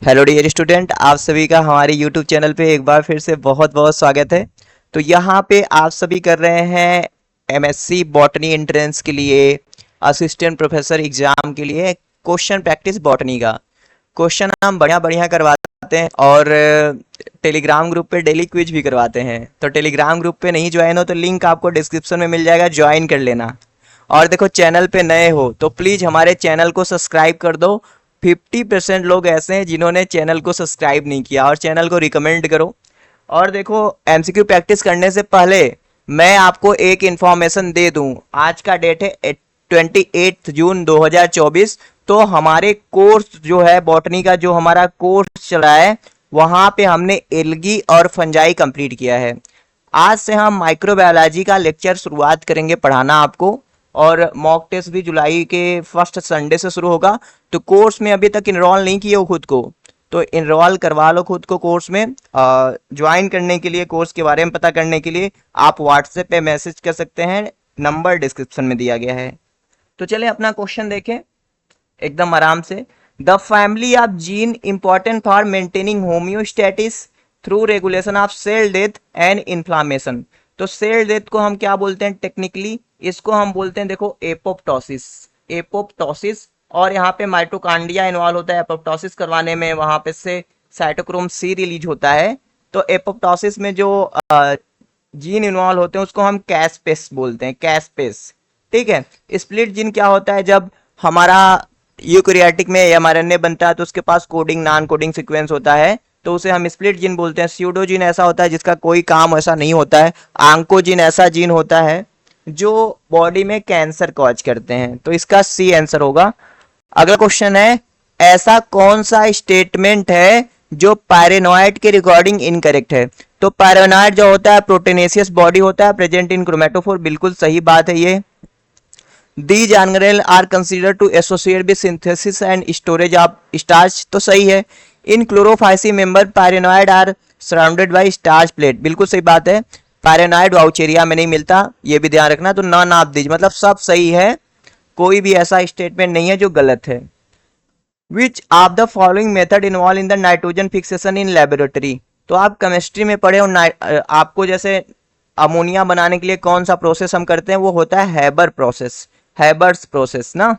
Hello dear student, आप सभी का हमारे यूट्यूब चैनल पे एक बार फिर से बहुत बहुत स्वागत है। तो यहाँ पे आप सभी कर रहे हैं एमएससी बॉटनी एंट्रेंस के लिए, असिस्टेंट प्रोफेसर एग्जाम के लिए क्वेश्चन प्रैक्टिस बॉटनी का। क्वेश्चन हम बढ़िया बढ़िया करवाते हैं और टेलीग्राम ग्रुप पे डेली क्विज भी करवाते हैं। तो टेलीग्राम ग्रुप पे नहीं ज्वाइन हो तो लिंक आपको डिस्क्रिप्शन में मिल जाएगा, ज्वाइन कर लेना। और देखो, चैनल पे नए हो तो प्लीज़ हमारे चैनल को सब्सक्राइब कर दो। 50% लोग ऐसे हैं जिन्होंने चैनल को सब्सक्राइब नहीं किया, और चैनल को रिकमेंड करो। और देखो, एमसीक्यू प्रैक्टिस करने से पहले मैं आपको एक इन्फॉर्मेशन दे दूं। आज का डेट है 28 जून 2024। तो हमारे कोर्स जो है बॉटनी का, जो हमारा कोर्स चल रहा है, वहाँ पे हमने एल्गी और फंजाई कंप्लीट किया है। आज से हम माइक्रोबायोलॉजी का लेक्चर शुरुआत करेंगे पढ़ाना आपको, और मॉक टेस्ट भी जुलाई के फर्स्ट संडे से शुरू होगा। तो कोर्स में अभी तक इनरोल नहीं किए हो खुद को, तो इनरोल करवा लो खुद को कोर्स में। ज्वाइन करने के लिए, कोर्स के बारे में पता करने के लिए आप व्हाट्सएप पे मैसेज कर सकते हैं, नंबर डिस्क्रिप्शन में दिया गया है। तो चले अपना क्वेश्चन देखें एकदम आराम से। The family of gene important for maintaining homeostasis through regulation of cell death and inflammation. तो सेल डेथ को हम क्या बोलते हैं टेक्निकली? इसको हम बोलते हैं, देखो, एपोप्टोसिस। एपोप्टोसिस। और यहाँ पे माइटोकांड्रिया इन्वॉल्व होता है एपोप्टोसिस करवाने में, वहां पे से साइटोक्रोम सी रिलीज होता है। तो एपोप्टोसिस में जो जीन इन्वॉल्व होते हैं उसको हम कैस्पेस बोलते हैं, कैस्पेस। ठीक है। स्प्लिट जीन क्या होता है? जब हमारा यूकैरियोटिक में एमआरएनए बनता है तो उसके पास कोडिंग नॉन कोडिंग सीक्वेंस होता है, तो उसे हम स्प्लिट जीन बोलते हैं। स्यूडोजीन ऐसा होता है जिसका कोई काम ऐसा नहीं होता है। आंकोजीन ऐसा जीन होता है जो बॉडी में कैंसर कॉज करते हैं। तो इसका सी आंसर होगा। अगला क्वेश्चन है, ऐसा कौन सा स्टेटमेंट है जो पैरानॉइड के रिकॉर्डिंग इनकरेक्ट है? तो पैरानॉइड जो होता है प्रोटीनेशियस बॉडी होता है, प्रेजेंट इन क्रोमेटोफोर। बिल्कुल सही बात है ये। These organelles are considered to associate with synthesis and storage of starch। तो सही है। In chlorophyceae member pyrenoid are surrounded by starch plate. बिल्कुल सही बात है। पैरानॉइड वाउचेरिया में नहीं मिलता, ये भी ध्यान रखना। तो नॉन ऑफ दीज मतलब सब सही है, कोई भी ऐसा स्टेटमेंट नहीं है जो गलत है। विच of the following method involve in the nitrogen fixation in laboratory? तो आप केमिस्ट्री में पढ़े हो, आपको जैसे अमोनिया बनाने के लिए कौन सा प्रोसेस हम करते हैं, वो होता है हैबर प्रोसेस, हैबर्स प्रोसेस ना।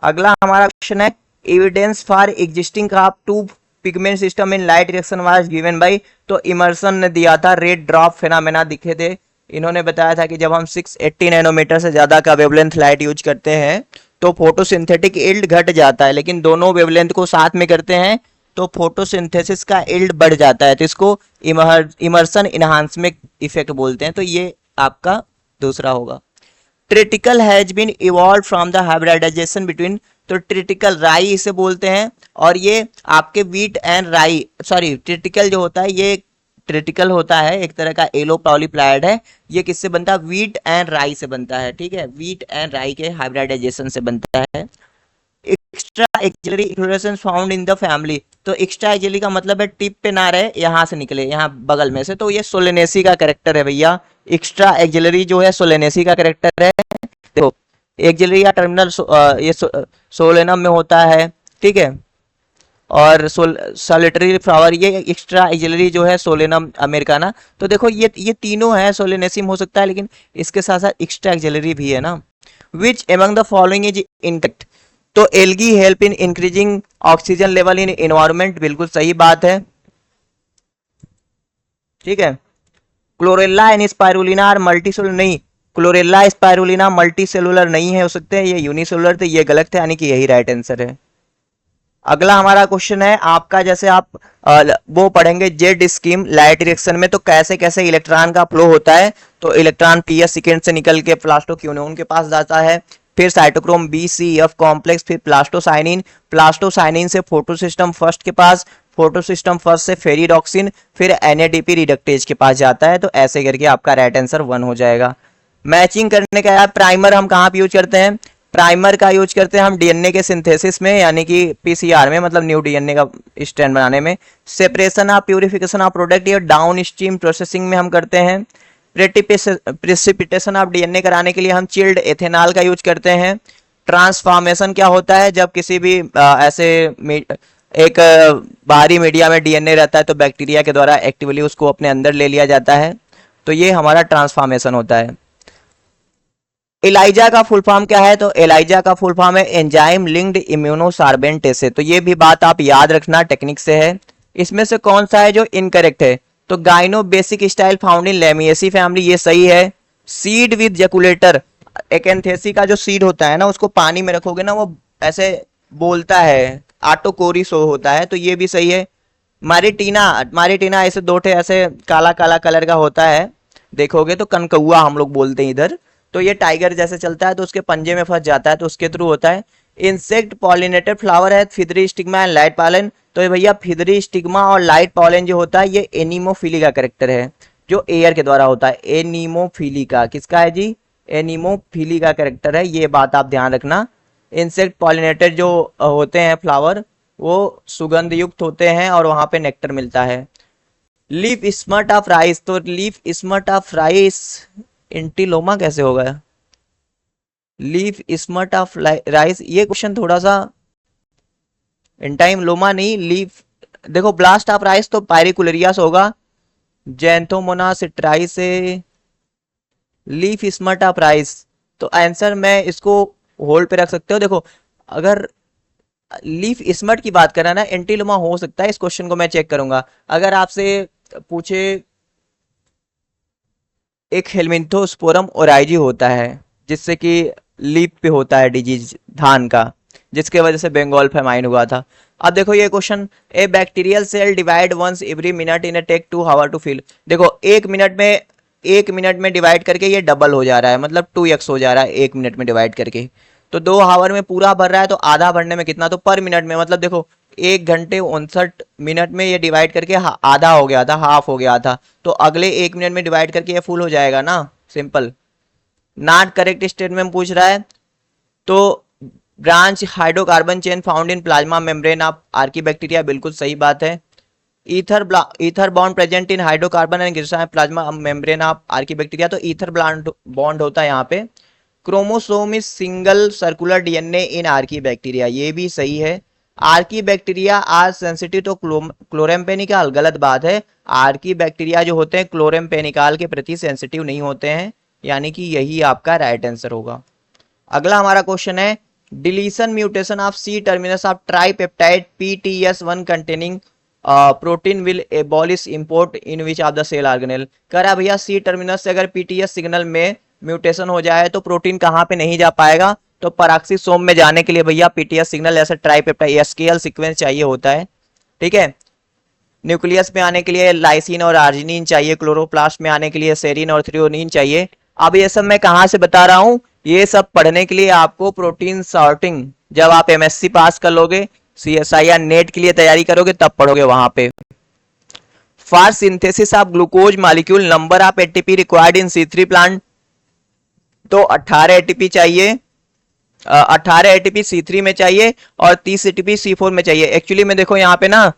अगला हमारा क्वेश्चन है, evidence for existing of two pigment system in light reaction was given by. तो इमर्सन ने दिया था, रेड ड्रॉप फेनोमेना दिखे थे। इन्होंने बताया था कि जब हम 680 नैनोमीटर से ज्यादा का वेवलेंथ लाइट यूज करते हैं तो फोटोसिंथेटिक इल्ड घट जाता है, लेकिन दोनों वेवलेंथ को साथ में करते हैं तो फोटोसिंथेसिस का इल्ड बढ़ जाता है। तो इसको इमर्सन इनहांसमेंट इफेक्ट बोलते हैं। तो ये आपका दूसरा होगा। Triticale has been evolve from the hybridization between. तो ट्रिटिकल राई इसे बोलते हैं, और ये आपके wheat and rye, sorry, triticale जो होता है ये ट्रिटिकल होता है, एक तरह का एलो पॉलीप्लाइड है। ये किससे बनता है? वीट एंड राई से बनता है। ठीक है, वीट एंड राई के हाइब्रिडाइजेशन से बनता है। Extra axillary inflorescence found in the family. तो एक्स्ट्रा एक्सिलरी का मतलब है टिप पे ना रहे, यहाँ से निकले, यहाँ बगल में से। तो ये सोलेनेसी का कैरेक्टर है भैया। एक्स्ट्रा एक्सिलरी जो है सोलेनेसी का कैरेक्टर है। देखो, एक्सिलरी या टर्मिनल ये सोलेनम में होता है। ठीक है। और सोलिटरी फ्लावर ये एक्स्ट्रा एक्सिलरी जो है सोलेनम अमेरिकाना। तो देखो, ये तीनों है, सोलेनेसिम हो सकता है, लेकिन इसके साथ साथ एक्स्ट्रा एक्सिलरी भी है ना। Which among the following is intact? तो algae help in increasing oxygen level in environment. बिल्कुल सही बात है। ठीक है। Chlorella and spirulina are multicellular. नहीं, क्लोरेला स्पाइरुलिना मल्टी सेलुलर नहीं है, हो सकते हैं ये यूनिसेलुलर थे, ये गलत है, यानी कि यही राइट आंसर है। अगला हमारा क्वेश्चन है आपका, जैसे आप वो पढ़ेंगे जेड स्कीम लाइट रिएक्शन में, तो कैसे कैसे इलेक्ट्रॉन का फ्लो होता है। तो इलेक्ट्रॉन पीएस सेकेंड से निकल के प्लास्टोक्यूनोन के पास जाता है, फिर cytochrome B C F complex, फिर प्लास्टोसाइनिन, प्लास्टोसाइनिन से फोटोसिस्टम फर्स्ट के पास, फोटोसिस्टम फर्स्ट से फेरिडॉक्सिन, फिर एनएडीपी रिडक्टेज के पास जाता है। तो ऐसे करके आपका राइट आंसर 1 हो जाएगा। मैचिंग करने का यार, प्राइमर हम कहाँ पे यूज करते हैं? प्राइमर का यूज करते हैं हम डीएनए के सिंथेसिस में, यानी कि पीसीआर में, मतलब न्यू डीएनए का स्ट्रैंड बनाने में। Separation of purification of product या डाउन स्ट्रीम प्रोसेसिंग में हम करते हैं। प्रेसिपिटेशन ऑफ डीएनए कराने के लिए हम चिल्ड एथेनॉल का यूज करते हैं। ट्रांसफॉर्मेशन क्या होता है? जब किसी भी ऐसे एक बाहरी मीडिया में डीएनए रहता है तो बैक्टीरिया के द्वारा एक्टिवली उसको अपने अंदर ले लिया जाता है। तो ये हमारा ट्रांसफॉर्मेशन होता है। एलाइजा का फुल फॉर्म क्या है? तो एलाइजा का फुल फॉर्म है एंजाइम लिंक्ड इम्यूनोसार्बेंटेसे। तो ये भी बात आप याद रखना, टेक्निक से है। इसमें से कौन सा है जो इनकरेक्ट है? तो gynobasic style found in Lamiaceae family, ये सही है। सीड विद जैकुलेटर, एकेंथेसी का जो सीड होता है ना, उसको पानी में रखोगे ना वो ऐसे बोलता है, आटोकोरी शो होता है, तो ये भी सही है। मारिटीना, मारिटीना ऐसे दो ठे ऐसे काला काला कलर का होता है, देखोगे तो कनकौआ हम लोग बोलते हैं इधर। तो ये टाइगर जैसे चलता है तो उसके पंजे में फंस जाता है, तो उसके थ्रू होता है। इंसेक्ट पॉलिनेटेड फ्लावर है फिदरी स्टिग्मा एंड लाइट पॉलन। तो ये भैया फिदरी स्टिग्मा और लाइट पॉलन जो होता है ये एनीमोफिली का करेक्टर है, जो एयर के द्वारा होता है। एनीमोफिली का किसका है जी? एनीमोफिली का करेक्टर है, ये बात आप ध्यान रखना। इंसेक्ट पॉलिनेटेड जो होते हैं फ्लावर, वो सुगंध युक्त होते हैं और वहां पे नेक्टर मिलता है। लीफ स्मट ऑफ राइस, तो लीफ स्मट ऑफ राइस एंटीलोमा कैसे होगा? लीफ स्मट ऑफ राइस, ये क्वेश्चन थोड़ा सा, एंटाइम लोमा नहीं, लीफ, देखो ब्लास्ट ऑफ राइस तो पायरिकुलरिया से होगा, जैंथोमोना सिट्राइस से। लीफ स्मट ऑफ राइस, तो आंसर मैं इसको होल्ड पे रख सकते हो। देखो अगर लीफ स्मट की बात करें ना, एंटीलोमा हो सकता है, इस क्वेश्चन को मैं चेक करूंगा। अगर आपसे पूछे एक हेलमिंथोस्पोरम ओराइजी होता है जिससे कि लीफ पे होता है डिजीज धान का, जिसके वजह से बंगाल फेमाइन हुआ था। अब देखो ये question, a bacterial cell divide once every minute in a take 2 hour to fill. देखो एक मिनट में डिवाइड करके ये डबल हो जा रहा है, मतलब 2x हो जा रहा है एक मिनट में डिवाइड करके। तो 2 आवर में पूरा भर रहा है, तो आधा भरने में कितना? तो पर मिनट में, मतलब देखो 1 घंटे 59 मिनट में ये डिवाइड करके आधा हो गया था, हाफ हो गया था। तो अगले 1 मिनट में डिवाइड करके ये फुल हो जाएगा ना, सिंपल। नॉट करेक्ट स्टेटमेंट पूछ रहा है, तो branch hydrocarbon chain found in plasma membrane of archaebacteria, बिल्कुल सही बात है। Ether bond present in hydrocarbon and glycerol plasma membrane of archaebacteria, तो ईथर बॉन्ड होता है यहाँ पे। Chromosome is single circular DNA in archaebacteria, ये भी सही है। आर्कीबैक्टीरिया आर सेंसिटिव तो क्लोरेम्पेनिकल, गलत बात है। आर्कीबैक्टीरिया जो होते हैं क्लोरेम्पेनिकल के प्रति सेंसिटिव नहीं होते हैं, यानी कि यही आपका राइट आंसर होगा। अगला हमारा क्वेश्चन है, deletion mutation of C terminus of tripeptide PTS1 containing protein will abolish import in which of the cell organelle. कह रहा भैया सी टर्मिनस से अगर PTS सिग्नल में म्यूटेशन हो जाए तो प्रोटीन कहाँ पे नहीं जा पाएगा? तो पैराक्सीसोम में जाने के लिए भैया PTS सिग्नल ऐसा ट्राइपेप्टाइड एसकेएल सीक्वेंस चाहिए होता है, ठीक है। न्यूक्लियस में आने के लिए लाइसिन और आर्जिनिन चाहिए, क्लोरोप्लास्ट में आने के लिए सेरिन और थ्रियोनिन चाहिए। अब ये सब मैं कहाँ से बता रहा हूँ? ये सब पढ़ने के लिए आपको प्रोटीन सॉर्टिंग, जब आप MSc पास कर लोगे, CSI या नेट के लिए तैयारी करोगे तब पढ़ोगे वहां पे। For synthesis of glucose molecule number of ATP required in C3 plant, तो 18 ATP चाहिए, 18 ATP C3 में चाहिए और 30 ATP C4 में चाहिए। एक्चुअली में देखो यहाँ पे ना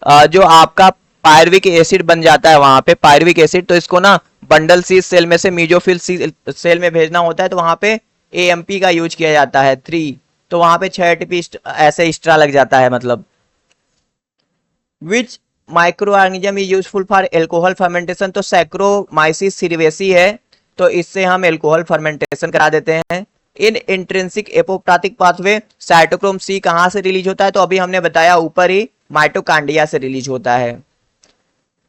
जो आपका पायरविक एसिड बन जाता है वहां पे, पायरविक एसिड, तो इसको ना बंडल सी सेल में से मीजोफिल सेल में भेजना होता है, तो वहां पे AMP का यूज किया जाता है 3, तो वहां पे 6 ATP ऐसे एक्स्ट्रा लग जाता है। मतलब which micro organism is useful for alcohol fermentation, तो सैक्रोमाइसिस सिरिवेसी है, तो इससे हम एल्कोहल फर्मेंटेशन करा देते हैं। In intrinsic apoptotic pathway cytochrome C कहां से रिलीज होता है? तो अभी हमने बताया ऊपर ही, माइटोकांड्रिया से रिलीज होता है।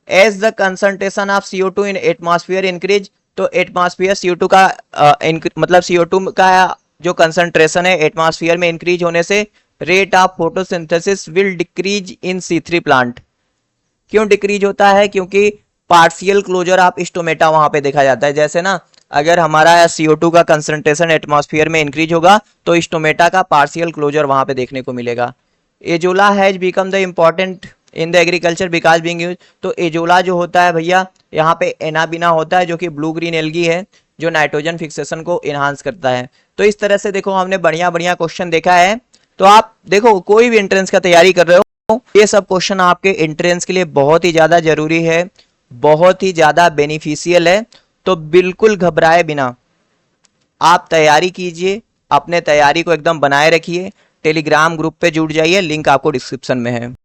As the concentration of CO2 in atmosphere increase, तो एटमॉस्फेयर CO2 का मतलब CO2 का जो कंसंट्रेशन है एटमॉस्फेयर में इंक्रीज होने से rate of photosynthesis will decrease in C3 plant. क्यों डिक्रीज होता है? क्योंकि पार्शियल क्लोजर ऑफ स्टोमेटा वहां पे देखा जाता है। जैसे ना अगर हमारा CO2 का कंसंट्रेशन एटमॉस्फेयर में इंक्रीज होगा तो स्टोमेटा का पार्शियल क्लोजर वहां पे देखने को मिलेगा। Azolla has become the important in the agriculture because being use, तो एजोला जो होता है भैया यहाँ पे एनाबिना होता है जो कि ब्लू ग्रीन एल्गी है, जो नाइट्रोजन फिक्सेशन को इनहांस करता है। तो इस तरह से देखो हमने बढ़िया बढ़िया क्वेश्चन देखा है। तो आप देखो कोई भी एंट्रेंस का तैयारी कर रहे हो, ये सब क्वेश्चन आपके एंट्रेंस के लिए बहुत ही ज्यादा जरूरी है, बहुत ही ज्यादा बेनिफिशियल है। तो बिल्कुल घबराए बिना आप तैयारी कीजिए, अपने तैयारी को एकदम बनाए रखिए। टेलीग्राम ग्रुप पे जुड़ जाइए, लिंक आपको डिस्क्रिप्शन में है।